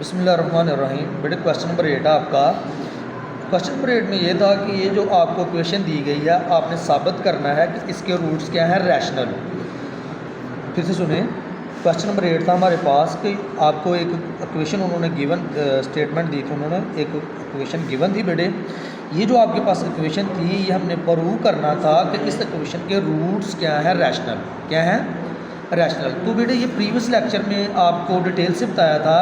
बिस्मिल्लाहिर्रहमानिर्रहीम। बेटे question number 8 है आपका। क्वेश्चन नंबर 8 में ये था कि ये जो आपको इक्वेशन दी गई है आपने साबित करना है कि इसके रूट्स क्या हैं, रैशनल। फिर से सुने, क्वेश्चन नंबर 8 था हमारे पास कि आपको एक इक्वेशन उन्होंने गिवन स्टेटमेंट दी थी, उन्होंने एक इक्वेशन गिवन थी। बेटे ये जो आपके पास इक्वेशन थी ये हमने प्रूव करना था कि इस इक्वेशन के रूट्स क्या हैं, रैशनल। क्या हैं, रैशनल। तो बेटे ये प्रीवियस लेक्चर में आपको डिटेल से बताया था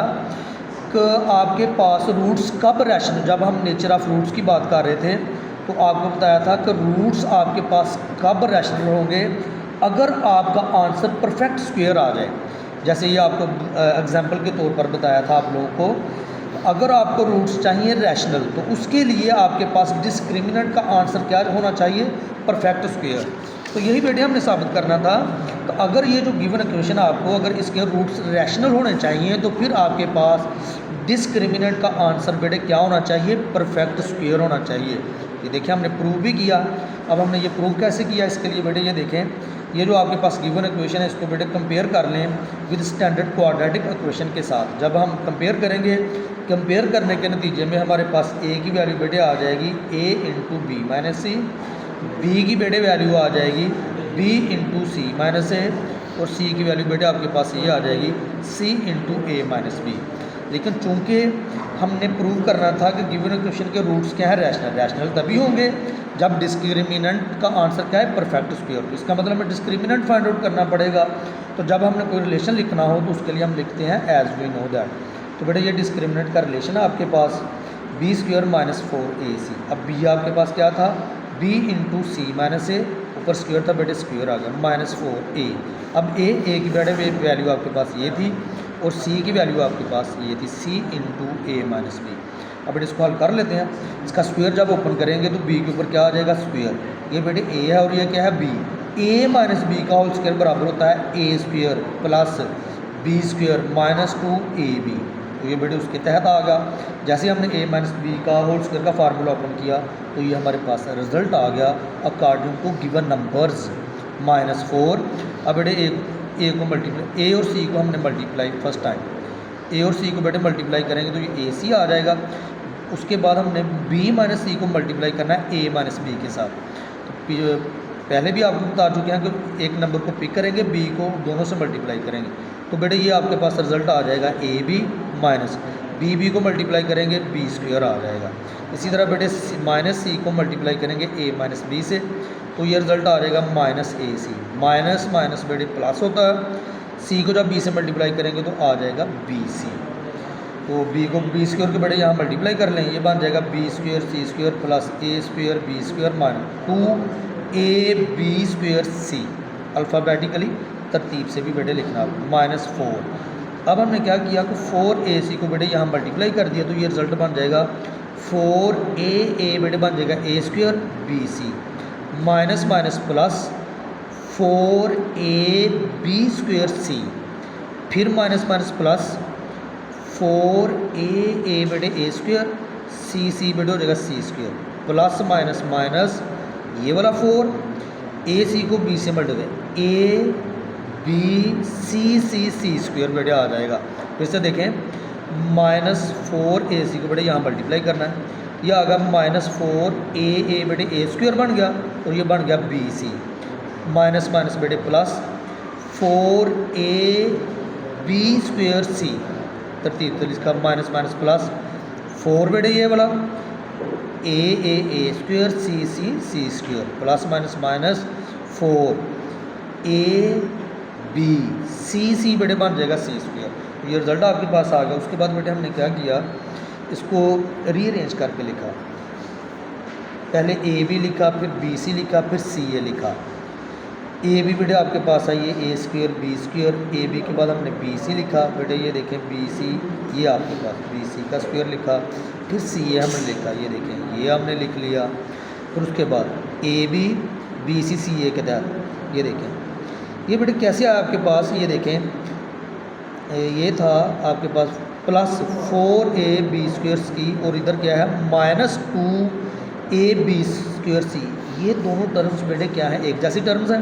कि आपके पास रूट्स कब रैशनल, जब हम नेचर ऑफ रूट्स की बात कर रहे थे तो आपको बताया था कि रूट्स आपके पास कब रैशनल होंगे अगर आपका आंसर परफेक्ट स्क्वायर आ जाए। जैसे ये आपको एग्जांपल के तौर पर बताया था आप लोगों को, अगर आपको रूट्स चाहिए रैशनल तो उसके लिए आपके पास डिस्क्रिमिनेंट का आंसर क्या होना चाहिए, परफेक्ट स्क्वायर। तो यही बेटे हमने साबित करना था। तो अगर ये जो गिवन इक्वेशन आपको, अगर इसके रूट्स रैशनल होने चाहिए तो फिर आपके पास डिस्क्रिमिनेंट का आंसर बेटे क्या होना चाहिए, परफेक्ट स्क्वायर होना चाहिए। ये देखिए हमने प्रूव भी किया। अब हमने ये प्रूव कैसे किया, इसके लिए बेटे ये देखें, ये जो आपके पास गिवन इक्वेशन है इसको बेटे कंपेयर कर लें विद स्टैंडर्ड क्वाड्रेटिक इक्वेशन के साथ। जब हम कंपेयर करेंगे, कंपेयर करने के नतीजे में हमारे पास ए की वैल्यू बेटे आ जाएगी ए इंटू बी माइनस सी, बी की बेटे वैल्यू आ जाएगी बी इंटू सी माइनस ए, और सी की वैल्यू बेटे आपके पास ये आ जाएगी सी इंटू ए माइनस बी। लेकिन चूंकि हमने प्रूव करना था कि गिवन इक्वेशन के रूट्स क्या है, रैशनल। रैशनल तभी होंगे जब डिस्क्रिमिनेंट का आंसर क्या है, परफेक्ट स्क्वायर। इसका मतलब हमें डिस्क्रिमिनेंट फाइंड आउट करना पड़ेगा। तो जब हमने कोई रिलेशन लिखना हो तो उसके लिए हम लिखते हैं एज वी नो दैट। तो बेटे ये डिस्क्रिमिनेंट का रिलेशन है आपके पास बी स्क्वायर माइनस 4ac। अब बी आपके पास क्या था, बी इंटू सी माइनस ए, ऊपर स्क्वायर था बेटे स्क्वायर आ गया माइनस 4a। अब ए की बेटे वैल्यू आपके पास ये थी और सी की वैल्यू आपके पास ये थी सी इंटू ए माइनस बी। अब बेटे इसको हल कर लेते हैं। इसका स्क्वायर जब ओपन करेंगे तो बी के ऊपर क्या आ जाएगा, स्क्वायर। ये बेटे ए है और ये क्या है, बी। ए माइनस बी का होल स्क्वायर बराबर होता है A square plus B square minus 2ab। तो ये बेटे उसके तहत आ गया। जैसे हमने a माइनस बी का होल स्क्वायर का फार्मूला ओपन किया तो ये हमारे पास रिजल्ट आ गया अकॉर्डिंग टू गिवन नंबर्स -4। अब बेटे ए को मल्टीप्लाई, ए और सी को हमने मल्टीप्लाई फर्स्ट टाइम, ए और सी को बेटे मल्टीप्लाई करेंगे तो ये ए सी आ जाएगा। उसके बाद हमने बी माइनस सी को मल्टीप्लाई करना है ए माइनस बी के साथ। तो पहले भी आपको बता चुके हैं कि एक नंबर को पिक करेंगे, बी को दोनों से मल्टीप्लाई करेंगे। तो बेटे ये आपके पास रिजल्ट आ जाएगा ए बी माइनस बी को मल्टीप्लाई करेंगे बी स्क्वायर आ जाएगा। इसी तरह बेटे माइनस सी को मल्टीप्लाई करेंगे ए माइनस बी से तो ये रिजल्ट आ जाएगा माइनस ए सी। माइनस माइनस बेटे प्लस होता है, सी को जब बी से मल्टीप्लाई करेंगे तो आ जाएगा बी सी। तो बी को बी स्क्वायर के बेटे यहाँ मल्टीप्लाई कर लें, ये बन जाएगा B square C square plus A square B square minus 2ab square C. Alphabetically तरतीब से भी बेटे लिखना -4। अब हमने क्या किया कि 4ac को बेटे यहाँ मल्टीप्लाई कर दिया तो ये रिजल्ट बन जाएगा 4a बेटे बन जाएगा A square B C minus minus plus 4ab square C, फिर माइनस माइनस प्लस 4a बेटे ए स्क्वायर सी बेटे हो जाएगा C square plus minus minus ये वाला 4ac को b से multiply A B C square बेटे आ जाएगा। फिर से देखें -4ac को बेटे यहाँ मल्टीप्लाई करना है, यह आ गया -4a बेटे ए स्क्वायर बन गया और ये बन गया बी सी माइनस माइनस बेटे प्लस 4ab स्क्वायर सी। तरतीब तो इसका माइनस माइनस प्लस 4 बेटे ये वाला A square C square plus minus minus 4ab C बेटे बन जाएगा सी स्क्वायर। ये रिजल्ट आपके पास आ गया। उसके बाद बेटे हमने क्या किया, इसको रीअरेंज करके लिखा। पहले ए बी लिखा, फिर बी सी लिखा, फिर सी ए लिखा। ए बी बेटे आपके पास आई है A square B square, A B के बाद हमने बी सी लिखा। बेटे ये देखें बी सी, ये आपके पास बी सी का स्क्वायर लिखा, फिर सी ए हमने लिखा, ये देखें ये हमने लिख लिया। फिर उसके बाद ए बी बी सी ए के तहत ये देखें ये बेटे कैसे आया आपके पास, ये देखें ये था आपके पास प्लस 4ab स्क्वायर सी और इधर क्या है -2ab स्क्वायर सी। ये दोनों टर्म्स बेटे क्या हैं, एक जैसी टर्म्स हैं।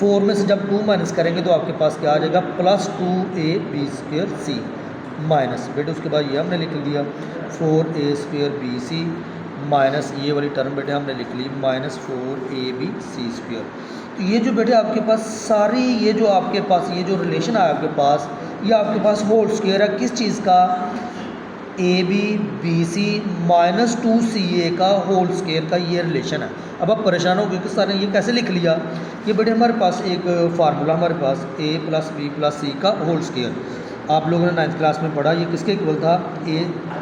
4 में से जब 2 माइनस करेंगे तो आपके पास क्या आ जाएगा +2ab स्क्वायर सी माइनस बेटे उसके बाद ये हमने लिख लिया 4a² BC माइनस ये वाली टर्म बेटे हमने लिख ली माइनस 4abc²। तो ये जो बेटे आपके पास सारी ये जो आपके पास ये जो रिलेशन है आपके पास, ये आपके पास होल स्क्वायर है किस चीज़ का, AB BC माइनस 2CA का होल स्क्वायर का ये रिलेशन है। अब आप परेशान हो गए कि सर ने ये कैसे लिख लिया। ये बेटे हमारे पास एक फार्मूला हमारे पास A + B + C का होल स्क्वायर आप लोगों ने 9th क्लास में पढ़ा, ये किसके इक्वल था,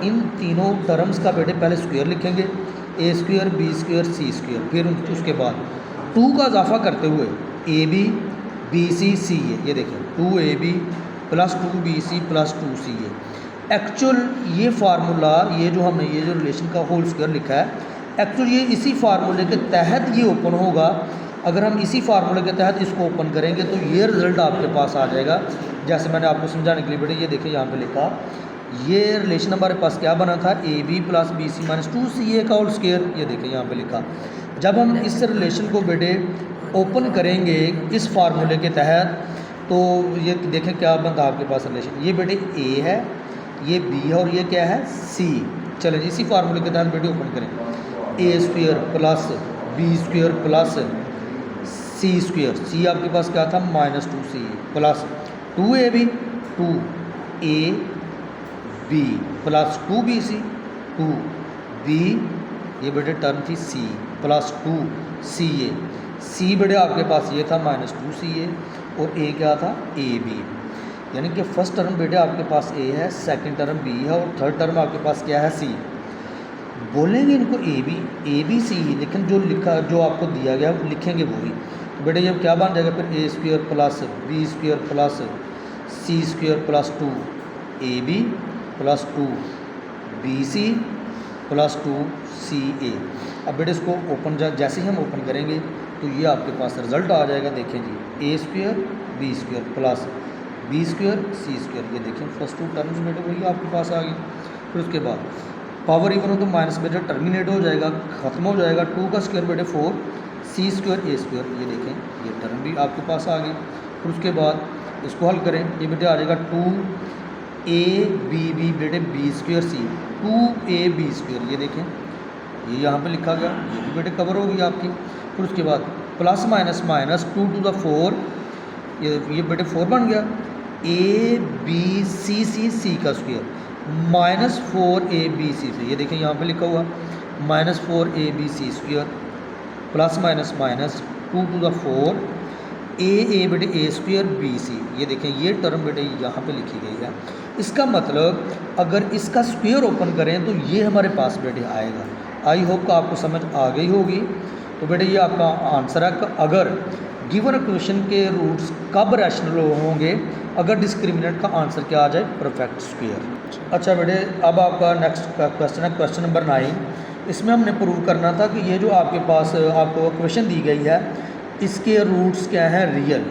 इन तीनों टर्म्स का बेटे पहले स्क्वायर लिखेंगे A² B² C², फिर उसके बाद 2 का इजाफा करते हुए AB BC CA, ये देखें 2AB + 2BC + 2CA। एक्चुअल ये फार्मूला ये जो हमने ये जो रिलेशन का होल स्क्वायर लिखा है, एक्चुअल ये इसी फार्मूले के तहत ये ओपन होगा। अगर हम इसी फार्मूले के तहत इसको ओपन करेंगे तो ये रिज़ल्ट आपके पास आ जाएगा। जैसे मैंने आपको समझाने के लिए बेटे ये देखिए यहाँ पे लिखा, ये रिलेशन हमारे पास क्या बना था, AB + BC - 2CA का होल स्क्वायर, ये देखिए यहाँ पे लिखा। जब हम इस रिलेशन को बेटे ओपन करेंगे इस फार्मूले के तहत, तो ये देखें क्या बनता है आपके पास रिलेशन, ये बेटे A है, ये B है और ये क्या है C। चले जी इसी फार्मूले के तहत बेटे ओपन करें, A² + B² + C², C आपके पास क्या था -2CA + 2AB 2AB + 2BC 2B, ये बेटे टर्म थी C + 2CA। C बेटे आपके पास ये था -2CA और A क्या था AB, यानी कि फर्स्ट टर्म बेटे आपके पास A है, सेकंड टर्म B है और थर्ड टर्म आपके पास क्या है C। बोलेंगे इनको ABC, लेकिन जो लिखा जो आपको दिया गया वो लिखेंगे वही। तो बेटे ये क्या बन जाएगा फिर A² + B² + C² + 2AB + 2BC + 2CA। अब बेटे इसको ओपन जैसे ही हम ओपन करेंगे तो ये आपके पास रिज़ल्ट आ जाएगा। देखें जी A² B² + B² C², ये देखें फर्स्ट 2 टर्म्स बेटे वही आपके पास आ गई। फिर उसके बाद पावर इवन हो तो माइनस बेटे टर्मिनेट हो जाएगा, ख़त्म हो जाएगा। 2 का स्क्वायर बेटे 4 C² A², ये देखें ये टर्म भी आपके पास आ गई। फिर उसके बाद इसको हल करें, ये बेटे आ जाएगा 2AB बेटे B² C 2AB², ये देखें ये यहाँ पे लिखा गया, ये भी बेटे कवर होगी आपकी। फिर उसके बाद plus minus minus 2 to the 4, ये बेटे 4 बन गया। ABCC का स्क्वायर -4ABC से, ये देखें यहाँ पे लिखा हुआ -4ABC² plus minus minus 2 to the 4 A बेटे A² BC, ये देखें ये टर्म बेटे यहाँ पे लिखी गई है। इसका मतलब अगर इसका स्क्वायर ओपन करें तो ये हमारे पास बेटे आएगा। आई होप का आपको समझ आ गई होगी। तो बेटे ये आपका आंसर है। अगर गिवन इक्वेशन के रूट्स कब रैशनल होंगे, अगर डिस्क्रिमिनेंट का आंसर क्या आ जाए, परफेक्ट स्क्वायर। अच्छा बेटे अब आपका नेक्स्ट क्वेश्चन है क्वेश्चन नंबर 9। इसमें हमने प्रूव करना था कि ये जो आपके पास आपको इक्वेशन दी गई है इसके रूट्स क्या हैं, रियल।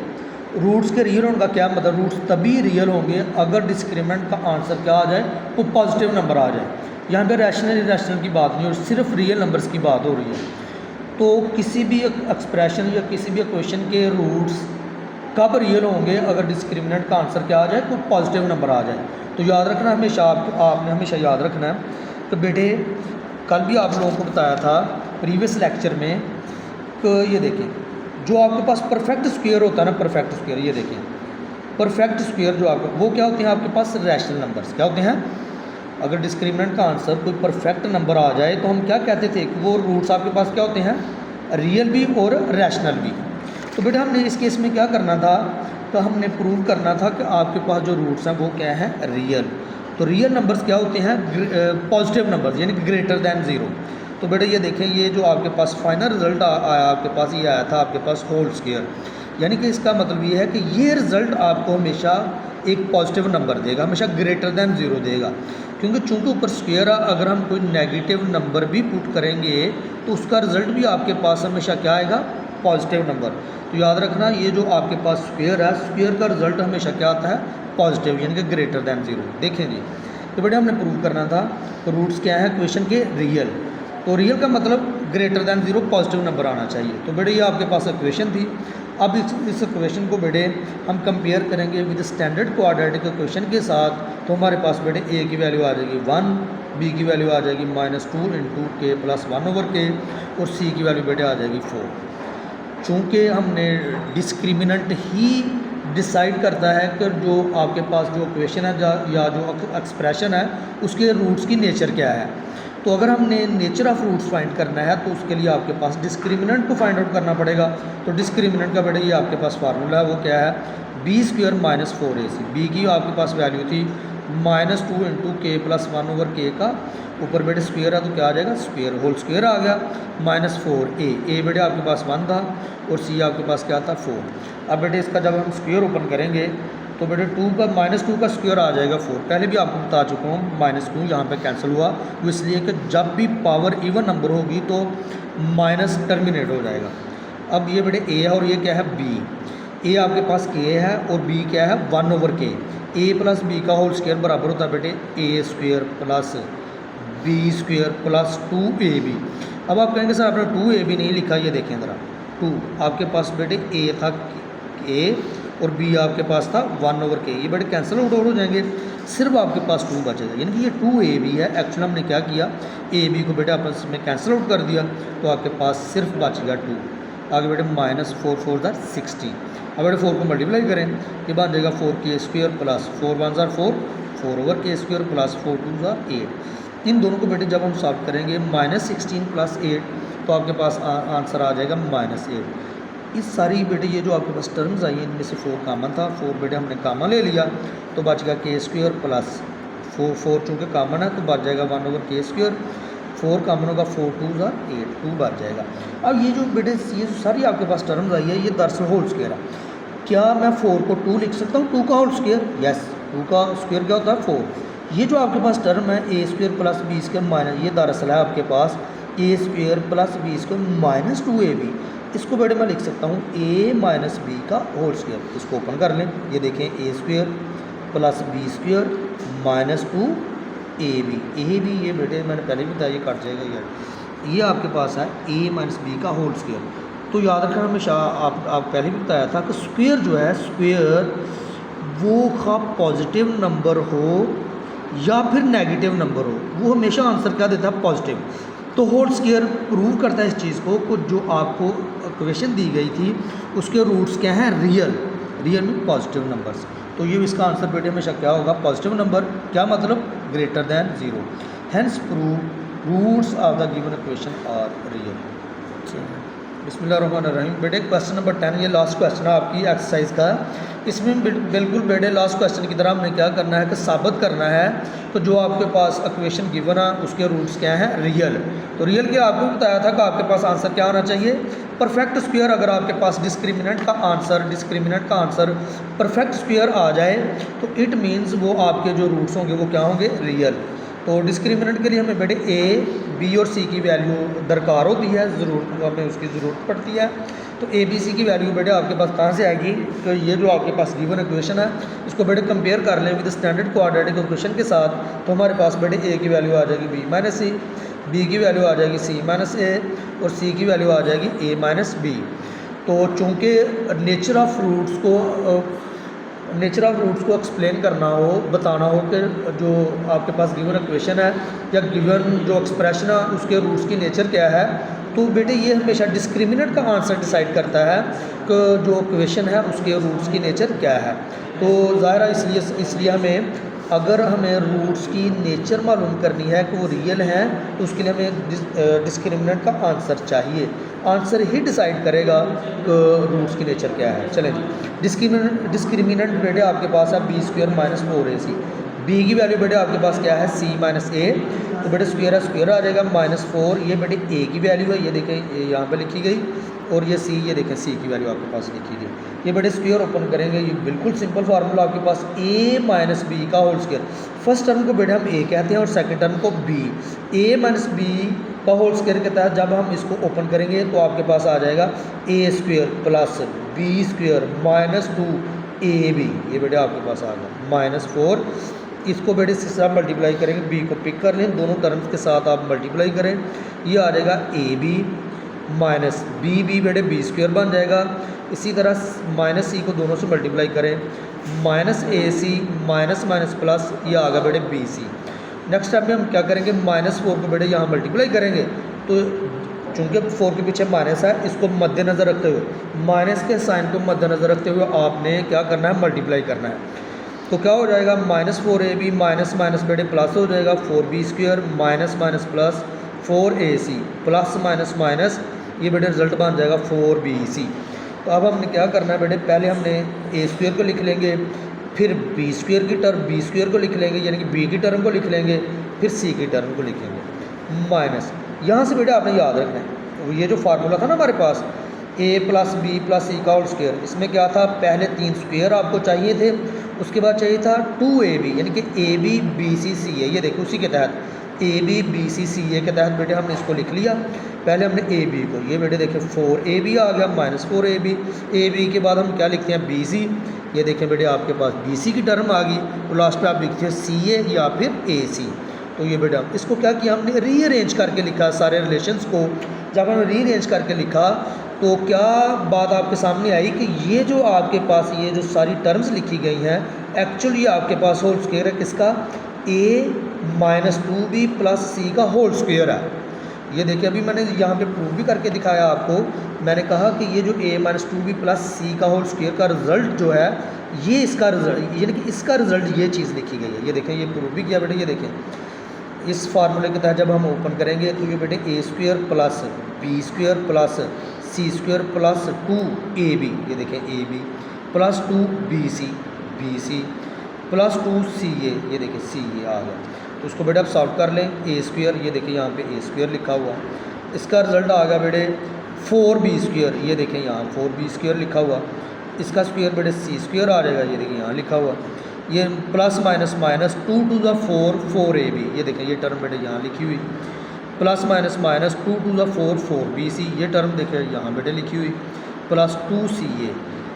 रूट्स के रियल होने का क्या मतलब, रूट्स तभी रियल होंगे अगर डिस्क्रिमिनेंट का आंसर क्या आ जाए, वो पॉजिटिव नंबर आ जाए। यहाँ पे रैशनल इरेशनल की बात नहीं हो, सिर्फ रियल नंबर्स की बात हो रही है। तो किसी भी एक्सप्रेशन या किसी भी इक्वेशन के रूट्स कब रियल होंगे, अगर डिस्क्रिमिनेंट का आंसर क्या आ जाए, कोई पॉजिटिव नंबर आ जाए। तो याद रखना हमेशा, आपने हमेशा याद रखना है। तो बेटे कल भी आप लोगों को बताया था प्रीवियस लेक्चर में कि ये देखें जो आपके पास परफेक्ट स्क्वायर होता है ना, परफेक्ट स्क्वायर, ये देखें परफेक्ट स्क्वायर जो आपको वो क्या होते हैं, आपके पास रैशनल नंबर्स क्या होते हैं। अगर डिस्क्रिमिनेंट का आंसर कोई परफेक्ट नंबर आ जाए तो हम क्या कहते थे कि वो रूट्स आपके पास क्या होते हैं, रियल भी और रैशनल भी। तो बेटा हमने इस केस में क्या करना था, तो हमने प्रूव करना था कि आपके पास जो रूट्स हैं वो क्या हैं, रियल। तो रियल नंबर्स क्या होते हैं, पॉजिटिव नंबर्स, यानी कि ग्रेटर दैन 0। तो बेटा ये देखें ये जो आपके पास फाइनल रिजल्ट आया आपके पास, ये आया था आपके पास होल स्क्वायर। यानी कि इसका मतलब ये है कि ये रिज़ल्ट आपको हमेशा एक पॉजिटिव नंबर देगा, हमेशा ग्रेटर दैन 0 देगा। क्योंकि चूँकि ऊपर स्क्वायर है, अगर हम कोई नेगेटिव नंबर भी पुट करेंगे तो उसका रिज़ल्ट भी आपके पास हमेशा क्या आएगा, पॉजिटिव नंबर। तो याद रखना ये जो आपके पास स्क्वायर है, स्क्वायर का रिज़ल्ट हमेशा क्या आता है, पॉजिटिव, यानी कि ग्रेटर दैन 0। देखें जी तो बेटा हमने प्रूव करना था तो रूट्स क्या है क्वेश्चन के, रियल। तो रियल का मतलब ग्रेटर दैन 0 पॉजिटिव नंबर आना चाहिए। तो बेटा ये आपके पास इक्वेशन थी। अब इस इक्वेशन को बेटे हम कंपेयर करेंगे विद स्टैंडर्ड क्वाड्रेटिक इक्वेशन के साथ, तो हमारे पास बेटे ए की वैल्यू आ जाएगी 1, बी की वैल्यू आ जाएगी -2 इंटू के प्लस 1/k और सी की वैल्यू बेटे आ जाएगी 4। चूँकि हमने डिस्क्रिमिनेंट ही डिसाइड करता है कि जो आपके पास जो इक्वेशन है या जो एक्सप्रेशन है उसके रूट्स की नेचर क्या है, तो अगर हमने नेचर ऑफ रूट्स फाइंड करना है तो उसके लिए आपके पास डिस्क्रिमिनेंट को फाइंड आउट करना पड़ेगा। तो डिस्क्रिमिनेंट का बेटे ये आपके पास फार्मूला है, वो क्या है, b² - 4ac। बी की आपके पास वैल्यू थी -2 इंटू के प्लस 1/k का, ऊपर बेटे स्क्वेयर है तो क्या आ जाएगा, स्क्वेयर होल स्क्वेयर आ गया, -4a। ए बेटे आपके पास 1 था और सी आपके पास क्या था, 4। अब बेटे इसका जब हम स्क्वेयर ओपन करेंगे तो बेटे -2 का स्क्वायर आ जाएगा 4। पहले भी आपको बता चुका हूँ, -2 यहाँ पे कैंसिल हुआ, वो इसलिए कि जब भी पावर इवन नंबर होगी तो माइनस टर्मिनेट हो जाएगा। अब ये बेटे ए है और ये क्या है, बी। ए आपके पास के है और बी क्या है, 1/k। ए प्लस बी का होल स्क्वायर बराबर होता है बेटे a² plus b² plus 2ab। अब आप कहेंगे सर आपने 2ab नहीं लिखा, ये देखें ज़रा, 2 आपके पास बेटे ए था a और b आपके पास था 1/k। ये बेटे कैंसिल आउट हो जाएंगे, सिर्फ आपके पास 2 बचेगा, यानी कि ये 2ab है। एक्चुअली हमने क्या किया, ab को बेटे आपस में कैंसिल आउट कर दिया तो आपके पास सिर्फ बच गया 2। आगे बेटे -4 4 60। अब बेटे 4 को मल्टीप्लाई करें, ये बन जाएगा 4k² प्लस 4 1 4 4/k² प्लस 4 2 8। इन दोनों को बेटे जब हम सॉल्व करेंगे -16 प्लस 8 तो आपके पास आंसर आ जाएगा -8। इस सारी बेटे ये जो आपके पास टर्म्स आई हैं इनमें से 4 कामन था, 4 बेटे हमने कामन ले लिया तो बच गया k² प्लस 4 चूँकि कामन है तो बच जाएगा 1/k²। 4 कामन होगा, 4 2 8, 2 बच जाएगा। अब ये जो बेटे ये सारी आपके पास टर्म्स आई है ये दरअसल होल स्क्वायर है। क्या मैं 4 को 2 लिख सकता हूँ, 2 का होल स्क्वायर? यस, 2 का स्क्वायर क्या होता है, 4। ये जो आपके पास टर्म है a² प्लस b² माइनस, ये दरअसल है आपके पास a² plus b² minus 2ab। इसको बेटे मैं लिख सकता हूँ a माइनस b का होल स्क्वायर। इसको ओपन कर लें, ये देखें a² plus b² minus 2ab। ये बेटे मैंने पहले भी बताया, ये कट जाएगा यार, ये आपके पास है a माइनस b का होल स्क्वायर। तो याद रखना हमेशा, आप पहले भी बताया था कि स्क्वायर जो है, स्क्वायर वो खा पॉजिटिव नंबर हो या फिर नेगेटिव नंबर हो, वो हमेशा आंसर क्या देता है, पॉजिटिव। तो होल स्क्वायर प्रूव करता है इस चीज़ को जो आपको इक्वेशन दी गई थी उसके रूट्स क्या हैं, रियल में पॉजिटिव नंबर्स। तो ये इसका आंसर बेटे हमेशा क्या होगा, पॉजिटिव नंबर। क्या मतलब, greater than 0। Hence prove roots of the given equation are real. बिस्मिल्लाहिर्रहमानिर्रहीम। बेटे क्वेश्चन नंबर 10, ये लास्ट क्वेश्चन है आपकी एक्सरसाइज का। इसमें बिल्कुल बेटे लास्ट क्वेश्चन की तरह हमने क्या करना है कि साबित करना है तो जो आपके पास इक्वेशन गिवन है उसके रूट्स क्या हैं, रियल। तो रियल के आपको बताया था कि आपके पास आंसर क्या होना चाहिए, परफेक्ट स्क्वायर। अगर आपके पास डिस्क्रिमिनेंट का आंसर परफेक्ट स्क्वायर आ जाए तो इट मीन्स वो आपके जो रूट्स होंगे वो क्या होंगे, रियल। तो डिस्क्रिमिनेंट के लिए हमें बेटे ए, बी और सी की वैल्यू दरकार होती है, हमें उसकी ज़रूरत पड़ती है। तो ए बी सी की वैल्यू बेटे आपके पास कहाँ से आएगी, तो ये जो आपके पास गिवन इक्वेशन है इसको बेटे कंपेयर कर लें विद स्टैंडर्ड क्वाड्रेटिक इक्वेशन के साथ, तो हमारे पास बेटे ए की वैल्यू आ जाएगी बी माइनस सी, बी की वैल्यू आ जाएगी सी माइनस ए और सी की वैल्यू आ जाएगी ए माइनस बी। तो चूँकि नेचर ऑफ रूट्स को एक्सप्लेन करना हो, बताना हो कि जो आपके पास गिवन इक्वेशन है या गिवन जो एक्सप्रेशन है उसके रूट्स की नेचर क्या है, तो बेटे ये हमेशा डिस्क्रिमिनेंट का आंसर डिसाइड करता है कि जो इक्वेशन है उसके रूट्स की नेचर क्या है। तो ज़ाहिर है इसलिए हमें, अगर हमें रूट्स की नेचर मालूम करनी है कि वो रियल हैं तो उसके लिए हमें डिस्क्रिमिनेंट का आंसर चाहिए। आंसर ही डिसाइड करेगा कि रूट्स की नेचर क्या है। चलें जी, डिस्क्रिमिनेंट बेटे आपके पास है b² माइनस 4ac। बी की वैल्यू बेटे आपके पास क्या है, c माइनस ए, तो बेटे स्क्वायर आ जाएगा -4। ये बेटे ए की वैल्यू है, ये देखें यहाँ पे लिखी गई, और ये सी, ये देखें सी की वैल्यू आपके पास लिखी गई। ये बेटे स्क्वायर ओपन करेंगे, ये बिल्कुल सिंपल फार्मूला आपके पास a माइनस बी का होल स्क्वायर। फर्स्ट टर्म को बेटे हम a कहते हैं और सेकंड टर्म को b। a माइनस बी का होल स्क्वायर के तहत जब हम इसको ओपन करेंगे तो आपके पास आ जाएगा a² plus b² minus 2ab। ये बेटे आपके पास आ गया -4। इसको बेटे इसके साथ मल्टीप्लाई करेंगे, b को पिक कर लें, दोनों टर्म्स के साथ आप मल्टीप्लाई करें, ये आ जाएगा ab माइनस बी बेटे बी स्क्वायर बन जाएगा। इसी तरह माइनस सी को दोनों से मल्टीप्लाई करें, माइनस ए सी माइनस माइनस प्लस, ये आ गया बेटे बी सी। नेक्स्ट स्टेप में हम क्या करेंगे, -4 को बेटे यहाँ मल्टीप्लाई करेंगे, तो चूँकि 4 के पीछे माइनस है, इसको मद्देनज़र रखते हुए, माइनस के साइन को मद्देनज़र रखते हुए आपने क्या करना है, मल्टीप्लाई करना है। तो क्या हो जाएगा, -4ab माइनस माइनस बेटे प्लस हो जाएगा 4b square minus minus plus 4ac plus minus minus, ये बेटे रिजल्ट बन जाएगा 4bc। तो अब हमने क्या करना है बेटे, पहले हमने ए स्क्वायर को लिख लेंगे, फिर बी स्क्वायर की टर्म बी स्क्वायर को लिख लेंगे, यानी कि बी की टर्म को लिख लेंगे, फिर सी की टर्म को लिखेंगे माइनस। यहाँ से बेटा आपने याद रखना है, ये जो फार्मूला था ना हमारे पास a प्लस बी प्लस सी का होल स्क्वायर, इसमें क्या था, पहले 3 स्क्वायर आपको चाहिए थे, उसके बाद चाहिए था 2ab, यानी कि ए बी बी सी सी ए, ये देखो उसी के तहत ए बी बी सी सी ए के तहत बेटे हमने इसको लिख लिया। पहले हमने ए बी को, ये बेटे देखें 4ab आ गया -4ab, ए बी के बाद हम क्या लिखते हैं बी सी, ये देखें बेटे आपके पास बी सी की टर्म आ गई, तो लास्ट पे आप लिखते हैं सी ए या फिर ए सी। तो ये बेटा इसको क्या किया, हमने रीअरेंज करके लिखा सारे रिलेशंस को। जब हमने रीअरेंज करके लिखा तो क्या बात आपके सामने आई कि ये जो आपके पास ये जो सारी टर्म्स लिखी गई हैं, एक्चुअली आपके पास होल स्क्वायर है किसका, a - 2b प्लस सी का होल स्क्वायर है। ये देखिए अभी मैंने यहाँ पे प्रूव भी करके दिखाया आपको, मैंने कहा कि ये जो a - 2b प्लस सी का होल स्क्वायर का रिजल्ट जो है, ये इसका रिजल्ट, यानी कि इसका रिजल्ट ये चीज़ लिखी गई है। ये देखें, ये प्रूव भी किया बेटे, ये देखें इस फार्मूले के तहत जब हम ओपन करेंगे तो ये बेटे A square plus B square plus C square plus 2ab, ये देखें A B plus 2bc B C plus 2ca, ये देखें सी ए आ गया। तो उसको बेटा आप सॉल्व कर लें, ए स्क्वायर, ये देखिए यहाँ पे ए स्क्वायर लिखा हुआ, इसका रिजल्ट आ गया बेटे 4b स्क्वायर, ये देखें यहाँ 4b स्क्वायर लिखा हुआ, इसका स्क्वायर बेटे सी स्क्वायर आ जाएगा, ये देखिए यहाँ लिखा हुआ, ये plus minus minus 2 to the 4 4ab, ये देखें ये टर्म बेटे यहाँ लिखी हुई, plus minus minus 2 to the 4 4bc, ये टर्म देखें यहाँ बेटे लिखी हुई, प्लस 2ca।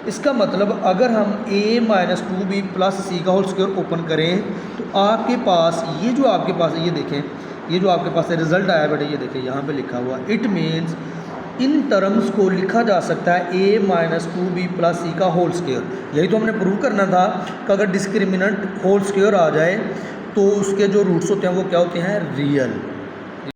इसका मतलब अगर हम a - 2b प्लस सी का होल स्क्वायर ओपन करें तो आपके पास ये जो आपके पास ये देखें, ये जो आपके पास रिजल्ट आया बेटे, ये देखें यहाँ पे लिखा हुआ, इट मीन्स इन टर्म्स को लिखा जा सकता है a - 2b प्लस सी का होल स्क्वायर। यही तो हमने प्रूव करना था कि अगर डिस्क्रिमिनेंट होल स्क्वायर आ जाए तो उसके जो रूट्स होते हैं वो क्या होते हैं, रियल।